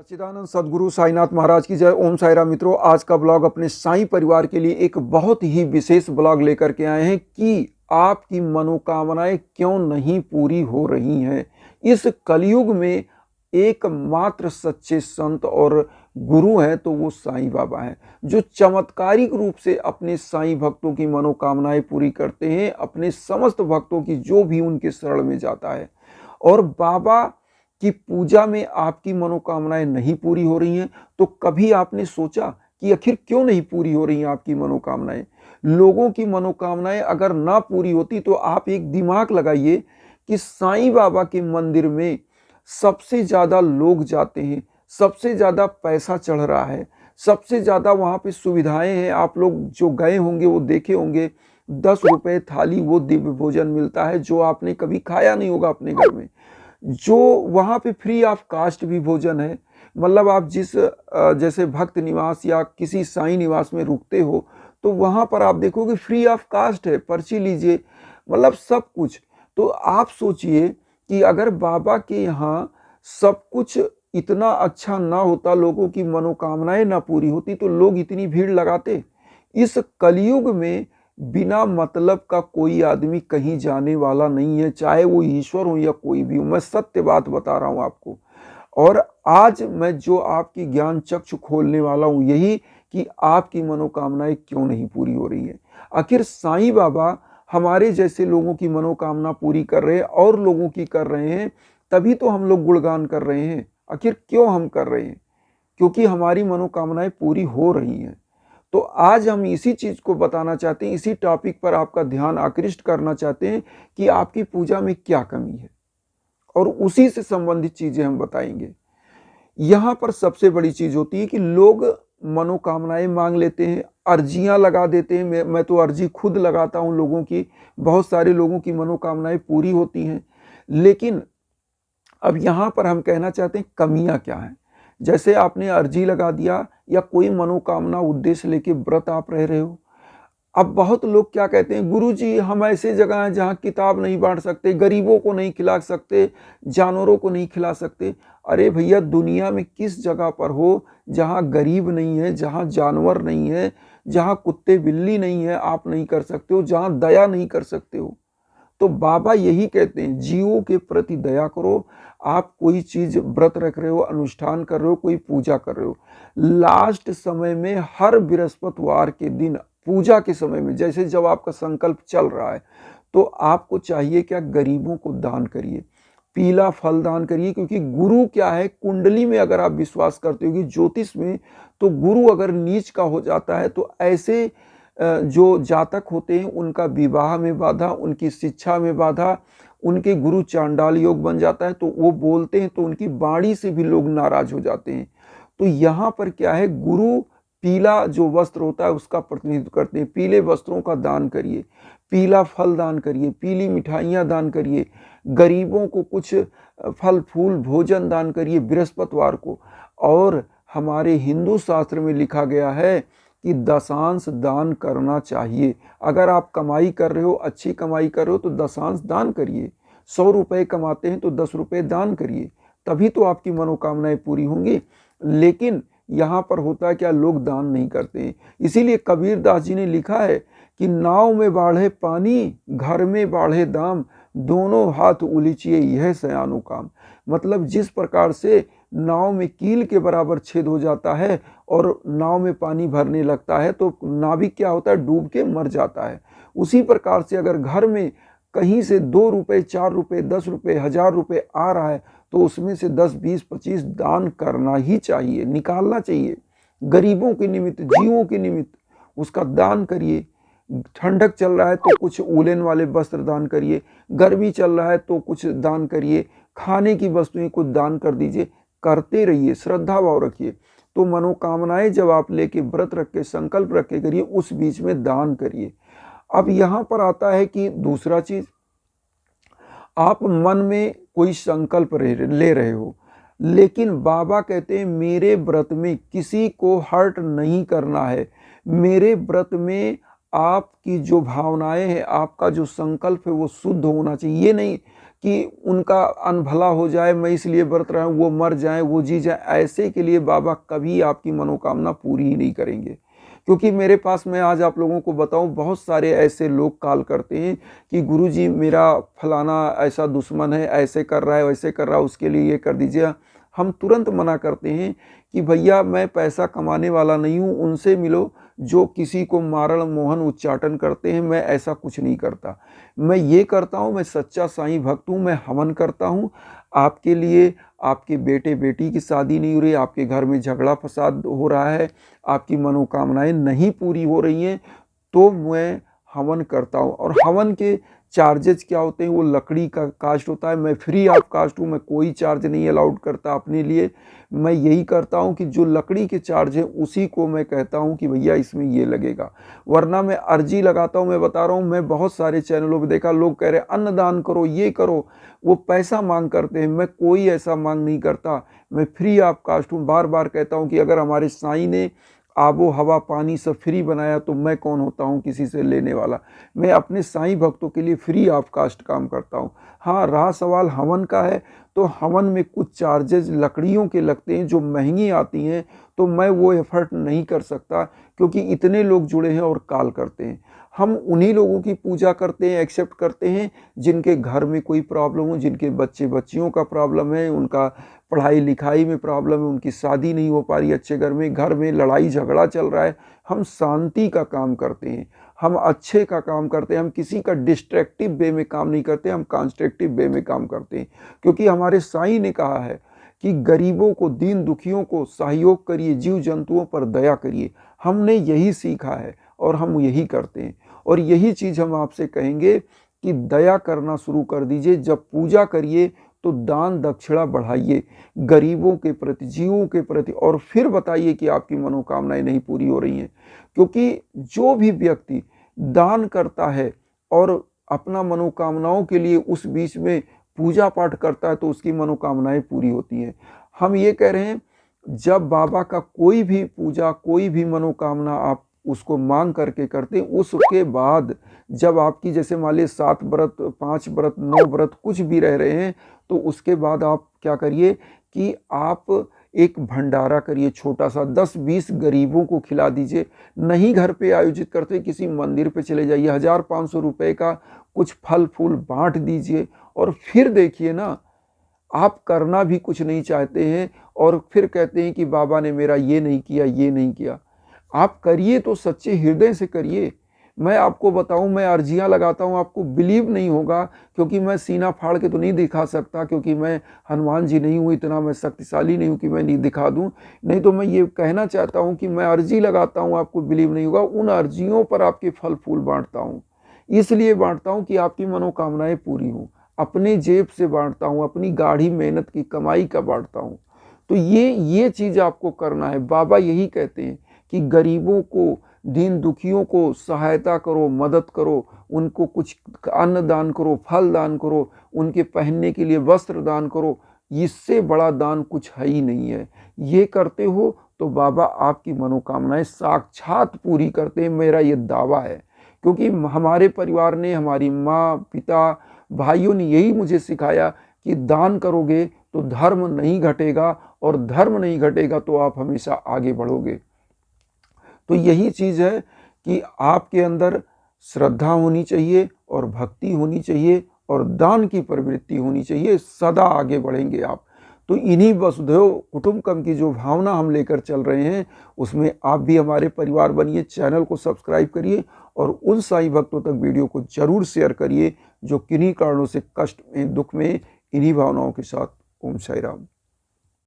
सच्चिदानंद सदगुरु साईनाथ महाराज की जय। ओम साई राम। मित्रों, आज का ब्लॉग अपने साईं परिवार के लिए एक बहुत ही विशेष ब्लॉग लेकर के आए हैं कि आपकी मनोकामनाएं क्यों नहीं पूरी हो रही हैं। इस कलयुग में एकमात्र सच्चे संत और गुरु हैं तो वो साईं बाबा हैं, जो चमत्कारिक रूप से अपने साईं भक्तों की मनोकामनाएं पूरी करते हैं, अपने समस्त भक्तों की जो भी उनके शरण में जाता है। और बाबा कि पूजा में आपकी मनोकामनाएं नहीं पूरी हो रही हैं, तो कभी आपने सोचा कि आखिर क्यों नहीं पूरी हो रही हैं आपकी मनोकामनाएं। लोगों की मनोकामनाएं अगर ना पूरी होती तो आप एक दिमाग लगाइए कि साईं बाबा के मंदिर में सबसे ज्यादा लोग जाते हैं, सबसे ज्यादा पैसा चढ़ रहा है, सबसे ज्यादा वहां पे सुविधाएं हैं। आप लोग जो गए होंगे वो देखे होंगे, 10 रुपए थाली वो दिव्य भोजन मिलता है जो आपने कभी खाया नहीं होगा अपने घर में। जो वहाँ पे फ्री ऑफ कास्ट भी भोजन है, मतलब आप जिस जैसे भक्त निवास या किसी साईं निवास में रुकते हो तो वहाँ पर आप देखोगे फ्री ऑफ कास्ट है, पर्ची लीजिए, मतलब सब कुछ। तो आप सोचिए कि अगर बाबा के यहाँ सब कुछ इतना अच्छा ना होता, लोगों की मनोकामनाएं ना पूरी होती, तो लोग इतनी भीड़ लगाते। इस कलयुग में बिना मतलब का कोई आदमी कहीं जाने वाला नहीं है, चाहे वो ईश्वर हो या कोई भी हो। मैं सत्य बात बता रहा हूं आपको। और आज मैं जो आपकी ज्ञान चक्षु खोलने वाला हूं यही कि आपकी मनोकामनाएं क्यों नहीं पूरी हो रही है। आखिर साईं बाबा हमारे जैसे लोगों की मनोकामना पूरी कर रहे हैं और लोगों की कर रहे हैं, तभी तो हम लोग गुणगान कर रहे हैं। आखिर क्यों हम कर रहे हैं? क्योंकि हमारी मनोकामनाएं पूरी हो रही हैं। तो आज हम इसी चीज को बताना चाहते हैं, इसी टॉपिक पर आपका ध्यान आकृष्ट करना चाहते हैं कि आपकी पूजा में क्या कमी है, और उसी से संबंधित चीजें हम बताएंगे। यहां पर सबसे बड़ी चीज होती है कि लोग मनोकामनाएं मांग लेते हैं, अर्जियां लगा देते हैं। मैं तो अर्जी खुद लगाता हूं लोगों की, बहुत सारे लोगों की मनोकामनाएं पूरी होती हैं। लेकिन अब यहां पर हम कहना चाहते हैं कमियां क्या हैं। जैसे आपने अर्जी लगा दिया या कोई मनोकामना उद्देश्य लेके व्रत आप रह रहे हो। अब बहुत लोग क्या कहते हैं, गुरुजी हम ऐसे जगह हैं जहाँ किताब नहीं बांट सकते, गरीबों को नहीं खिला सकते, जानवरों को नहीं खिला सकते। अरे भैया, दुनिया में किस जगह पर हो जहाँ गरीब नहीं है, जहाँ जानवर नहीं है, जहाँ कुत्ते बिल्ली नहीं है आप नहीं कर सकते हो, जहाँ दया नहीं कर सकते हो। तो बाबा यही कहते हैं, जीवों के प्रति दया करो। आप कोई चीज व्रत रख रहे हो, अनुष्ठान कर रहे हो, कोई पूजा कर रहे हो, लास्ट समय में हर बृहस्पतिवार के दिन पूजा के समय में, जैसे जब आपका संकल्प चल रहा है, तो आपको चाहिए क्या, गरीबों को दान करिए, पीला फल दान करिए। क्योंकि गुरु क्या है, कुंडली में अगर आप विश्वास करते हो कि ज्योतिष में, तो गुरु अगर नीच का हो जाता है तो ऐसे जो जातक होते हैं उनका विवाह में बाधा, उनकी शिक्षा में बाधा, उनके गुरु चांडाल योग बन जाता है। तो वो बोलते हैं तो उनकी वाणी से भी लोग नाराज हो जाते हैं। तो यहाँ पर क्या है, गुरु पीला जो वस्त्र होता है उसका प्रतिनिधित्व करते हैं। पीले वस्त्रों का दान करिए, पीला फल दान करिए, पीली मिठाइयाँ दान करिए, गरीबों को कुछ फल फूल भोजन दान करिए बृहस्पतिवार को। और हमारे हिंदू शास्त्र में लिखा गया है कि दशांश दान करना चाहिए। अगर आप कमाई कर रहे हो, अच्छी कमाई कर रहे हो, तो दशांश दान करिए। 100 रुपये कमाते हैं तो 10 रुपये दान करिए, तभी तो आपकी मनोकामनाएं पूरी होंगी। लेकिन यहाँ पर होता है क्या, लोग दान नहीं करते हैं। इसीलिए कबीर दास जी ने लिखा है कि नाव में बाढ़े पानी, घर में बाढ़े दाम, दोनों हाथ उलीचिए यह सयानो काम। मतलब जिस प्रकार से नाव में कील के बराबर छेद हो जाता है और नाव में पानी भरने लगता है तो नाविक क्या होता है, डूब के मर जाता है। उसी प्रकार से अगर घर में कहीं से 2 रुपये, 4 रुपये, 10 रुपये, 1000 रुपये आ रहा है तो उसमें से 10, 20, 25 दान करना ही चाहिए, निकालना चाहिए। गरीबों के निमित्त, जीवों के निमित्त उसका दान करिए। ठंडक चल रहा है तो कुछ उलेन वाले वस्त्र दान करिए, गर्मी चल रहा है तो कुछ दान करिए, खाने की वस्तुएं कुछ दान कर दीजिए। करते रहिए, श्रद्धा भाव रखिए। तो मनोकामनाएं जब आप लेके व्रत रख के संकल्प रख के करिए, उस बीच में दान करिए। अब यहां पर आता है कि दूसरा चीज, आप मन में कोई संकल्प ले रहे हो, लेकिन बाबा कहते हैं मेरे व्रत में किसी को हर्ट नहीं करना है। मेरे व्रत में आपकी जो भावनाएं हैं, आपका जो संकल्प है वो शुद्ध होना चाहिए। ये नहीं कि उनका अनभला हो जाए, मैं इसलिए व्रत रहा हूँ, वो मर जाए, वो जी जाए, ऐसे के लिए बाबा कभी आपकी मनोकामना पूरी ही नहीं करेंगे। क्योंकि मेरे पास, मैं आज आप लोगों को बताऊं, बहुत सारे ऐसे लोग कॉल करते हैं कि गुरुजी मेरा फलाना ऐसा दुश्मन है, ऐसे कर रहा है, वैसे कर रहा है, उसके लिए ये कर दीजिए। हम तुरंत मना करते हैं कि भैया मैं पैसा कमाने वाला नहीं हूँ, उनसे मिलो जो किसी को मारण मोहन उच्चाटन करते हैं। मैं ऐसा कुछ नहीं करता। मैं ये करता हूँ, मैं सच्चा साईं भक्त हूँ, मैं हवन करता हूँ आपके लिए। आपके बेटे बेटी की शादी नहीं हो रही, आपके घर में झगड़ा फसाद हो रहा है, आपकी मनोकामनाएं नहीं पूरी हो रही हैं, तो मैं हवन करता हूँ। और हवन के चार्जेस क्या होते हैं, वो लकड़ी का कास्ट होता है। मैं फ्री ऑफ कास्ट हूँ, मैं कोई चार्ज नहीं अलाउड करता अपने लिए। मैं यही करता हूँ कि जो लकड़ी के चार्ज है उसी को मैं कहता हूँ कि भैया इसमें ये लगेगा, वरना मैं अर्जी लगाता हूँ। मैं बता रहा हूँ, मैं बहुत सारे चैनलों पे देखा, लोग कह रहे अन्नदान करो, ये करो, वो पैसा मांग करते हैं। मैं कोई ऐसा मांग नहीं करता, मैं फ्री ऑफ कास्ट हूँ। बार बार कहता हूँ कि अगर हमारे साईं ने आबो हवा पानी सब फ्री बनाया तो मैं कौन होता हूँ किसी से लेने वाला। मैं अपने साईं भक्तों के लिए फ्री ऑफ कास्ट काम करता हूँ। हाँ, रहा सवाल हवन का है, तो हवन में कुछ चार्जेस लकड़ियों के लगते हैं जो महंगी आती हैं, तो मैं वो एफर्ट नहीं कर सकता क्योंकि इतने लोग जुड़े हैं और कॉल करते हैं। हम उन्हीं लोगों की पूजा करते हैं, एक्सेप्ट करते हैं जिनके घर में कोई प्रॉब्लम हो, जिनके बच्चे बच्चियों का प्रॉब्लम है, उनका पढ़ाई लिखाई में प्रॉब्लम है, उनकी शादी नहीं हो पा रही अच्छे घर में लड़ाई झगड़ा चल रहा है। हम शांति का काम करते हैं, हम अच्छे का काम करते हैं, हम किसी का डिस्ट्रक्टिव वे में काम नहीं करते, हम कंस्ट्रक्टिव वे में काम करते हैं। क्योंकि हमारे साईं ने कहा है कि गरीबों को, दीन दुखियों को सहयोग करिए, जीव जंतुओं पर दया करिए। हमने यही सीखा है और हम यही करते हैं। और यही चीज़ हम आपसे कहेंगे कि दया करना शुरू कर दीजिए। जब पूजा करिए तो दान दक्षिणा बढ़ाइए गरीबों के प्रति, जीवों के प्रति, और फिर बताइए कि आपकी मनोकामनाएं नहीं पूरी हो रही हैं। क्योंकि जो भी व्यक्ति दान करता है और अपना मनोकामनाओं के लिए उस बीच में पूजा पाठ करता है तो उसकी मनोकामनाएं पूरी होती हैं। हम ये कह रहे हैं, जब बाबा का कोई भी पूजा, कोई भी मनोकामना आप उसको मांग करके करते हैं, उसके बाद जब आपकी, जैसे मान लीजिए 7 व्रत, 5 व्रत, 9 व्रत कुछ भी रह रहे हैं, तो उसके बाद आप क्या करिए कि आप एक भंडारा करिए छोटा सा, 10-20 गरीबों को खिला दीजिए। नहीं घर पे आयोजित करते, किसी मंदिर पे चले जाइए, 1000-500 रुपए का कुछ फल फूल बांट दीजिए। और फिर देखिए ना, आप करना भी कुछ नहीं चाहते हैं और फिर कहते हैं कि बाबा ने मेरा ये नहीं किया, ये नहीं किया। आप करिए तो सच्चे हृदय से करिए। मैं आपको बताऊं, मैं अर्जियां लगाता हूं, आपको बिलीव नहीं होगा, क्योंकि मैं सीना फाड़ के तो नहीं दिखा सकता, क्योंकि मैं हनुमान जी नहीं हूं, इतना मैं शक्तिशाली नहीं हूं कि मैं नहीं दिखा दूं। नहीं तो मैं ये कहना चाहता हूं कि मैं अर्जी लगाता हूं, आपको बिलीव नहीं होगा। उन अर्जियों पर आपके फल फूल बांटता हूं, इसलिए बांटता हूं कि आपकी मनोकामनाएं पूरी हों। अपने जेब से बांटता हूं, अपनी गाढ़ी मेहनत की कमाई का बांटता हूं। तो ये चीज़ आपको करना है। बाबा यही कहते हैं कि गरीबों को, दीन दुखियों को सहायता करो, मदद करो, उनको कुछ अन्न दान करो, फल दान करो, उनके पहनने के लिए वस्त्र दान करो। इससे बड़ा दान कुछ है ही नहीं है। ये करते हो तो बाबा आपकी मनोकामनाएं साक्षात पूरी करते हैं, मेरा ये दावा है। क्योंकि हमारे परिवार ने, हमारी माँ, पिता, भाइयों ने यही मुझे सिखाया कि दान करोगे तो धर्म नहीं घटेगा, और धर्म नहीं घटेगा तो आप हमेशा आगे बढ़ोगे। तो यही चीज़ है कि आपके अंदर श्रद्धा होनी चाहिए और भक्ति होनी चाहिए और दान की प्रवृत्ति होनी चाहिए, सदा आगे बढ़ेंगे आप। तो इन्हीं वसुधैव कुटुंबकम की जो भावना हम लेकर चल रहे हैं, उसमें आप भी हमारे परिवार बनिए। चैनल को सब्सक्राइब करिए और उन साईं भक्तों तक वीडियो को जरूर शेयर करिए जो किन्हीं कारणों से कष्ट में, दुख में, इन्हीं भावनाओं के साथ। ओम साई राम।